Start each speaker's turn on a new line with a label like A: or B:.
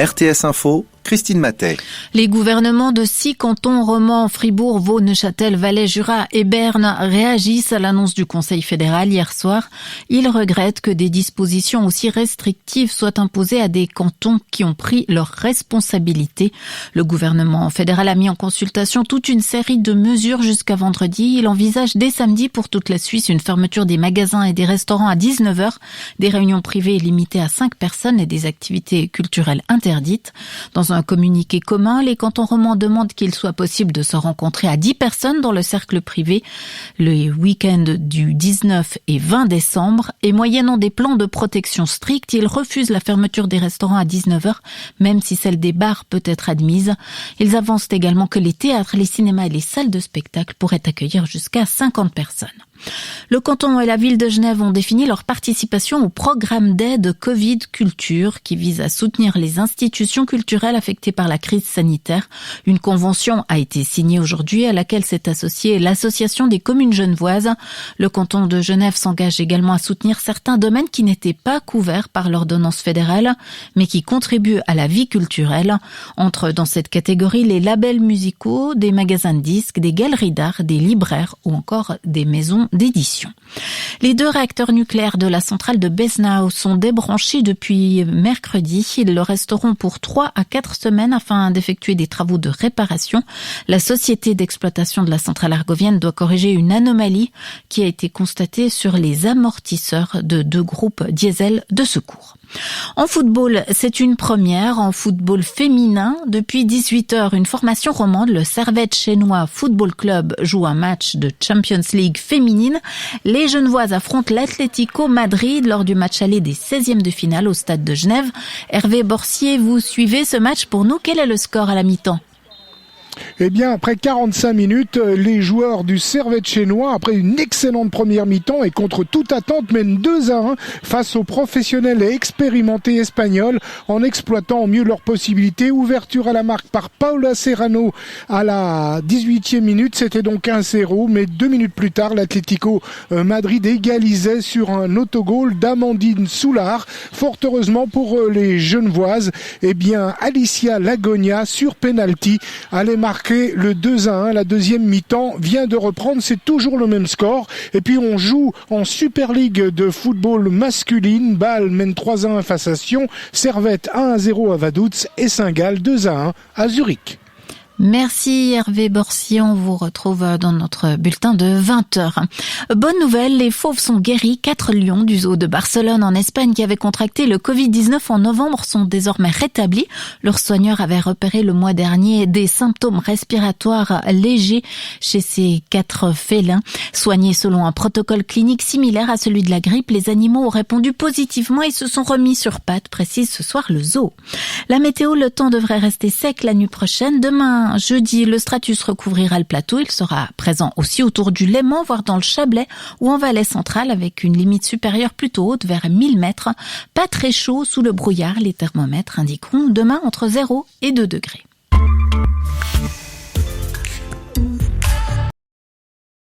A: RTS Info, Christine Matet.
B: Les gouvernements de 6 cantons romans, Fribourg, Vaud, Neuchâtel, Valais, Jura et Berne réagissent à l'annonce du Conseil fédéral hier soir. Ils regrettent que des dispositions aussi restrictives soient imposées à des cantons qui ont pris leurs responsabilités. Le gouvernement fédéral a mis en consultation toute une série de mesures jusqu'à vendredi. Il envisage dès samedi pour toute la Suisse une fermeture des magasins et des restaurants à 19h, des réunions privées limitées à 5 personnes et des activités culturelles interdites. Dans un communiqué commun, les cantons romans demandent qu'il soit possible de se rencontrer à 10 personnes dans le cercle privé le week-end du 19 et 20 décembre. Et moyennant des plans de protection stricts, ils refusent la fermeture des restaurants à 19h, même si celle des bars peut être admise. Ils avancent également que les théâtres, les cinémas et les salles de spectacle pourraient accueillir jusqu'à 50 personnes. Le canton et la ville de Genève ont défini leur participation au programme d'aide Covid Culture qui vise à soutenir les institutions culturelles affectées par la crise sanitaire. Une convention a été signée aujourd'hui à laquelle s'est associée l'Association des communes genevoises. Le canton de Genève s'engage également à soutenir certains domaines qui n'étaient pas couverts par l'ordonnance fédérale, mais qui contribuent à la vie culturelle. Entrent dans cette catégorie les labels musicaux, des magasins de disques, des galeries d'art, des libraires ou encore des maisons d'édition. Les 2 réacteurs nucléaires de la centrale de Besnau sont débranchés depuis mercredi. Ils le resteront pour 3 à 4 semaines afin d'effectuer des travaux de réparation. La société d'exploitation de la centrale argovienne doit corriger une anomalie qui a été constatée sur les amortisseurs de 2 groupes diesel de secours. En football, c'est une première. En football féminin, depuis 18h, une formation romande, le Servette Chenois Football Club, joue un match de Champions League féminine. Les Genevoises affrontent l'Atlético Madrid lors du match aller des 16e de finale au stade de Genève. Hervé Borsier, vous suivez ce match pour nous. Quel est le score à la mi-temps ?
C: Eh bien, après 45 minutes, les joueurs du Servette Chenois, après une excellente première mi-temps et contre toute attente, mènent 2-1 face aux professionnels et expérimentés espagnols en exploitant au mieux leurs possibilités. Ouverture à la marque par Paula Serrano à la 18e minute. C'était donc 1-0, mais 2 minutes plus tard, l'Atlético Madrid égalisait sur un autogol d'Amandine Soulard. Fort heureusement pour les Genevoises, eh bien, Alicia Lagonia sur penalty allait marqué le 2-1, la deuxième mi-temps vient de reprendre, c'est toujours le même score. Et puis on joue en Super League de football masculine. Bâle mène 3-1 face à Sion, Servette 1-0 à Vaduz et Saint-Gall 2-1 à Zurich.
B: Merci Hervé Borsier, on vous retrouve dans notre bulletin de 20h. Bonne nouvelle, les fauves sont guéris. 4 lions du zoo de Barcelone en Espagne qui avaient contracté le Covid-19 en novembre sont désormais rétablis. Leurs soigneurs avaient repéré le mois dernier des symptômes respiratoires légers chez ces 4 félins. Soignés selon un protocole clinique similaire à celui de la grippe, les animaux ont répondu positivement et se sont remis sur pattes, précise ce soir le zoo. La météo, le temps devrait rester sec la nuit prochaine. Demain, jeudi, le stratus recouvrira le plateau. Il sera présent aussi autour du Léman, voire dans le Chablais ou en Valais centrale avec une limite supérieure plutôt haute vers 1000 mètres. Pas très chaud sous le brouillard. Les thermomètres indiqueront demain entre 0 et 2 degrés.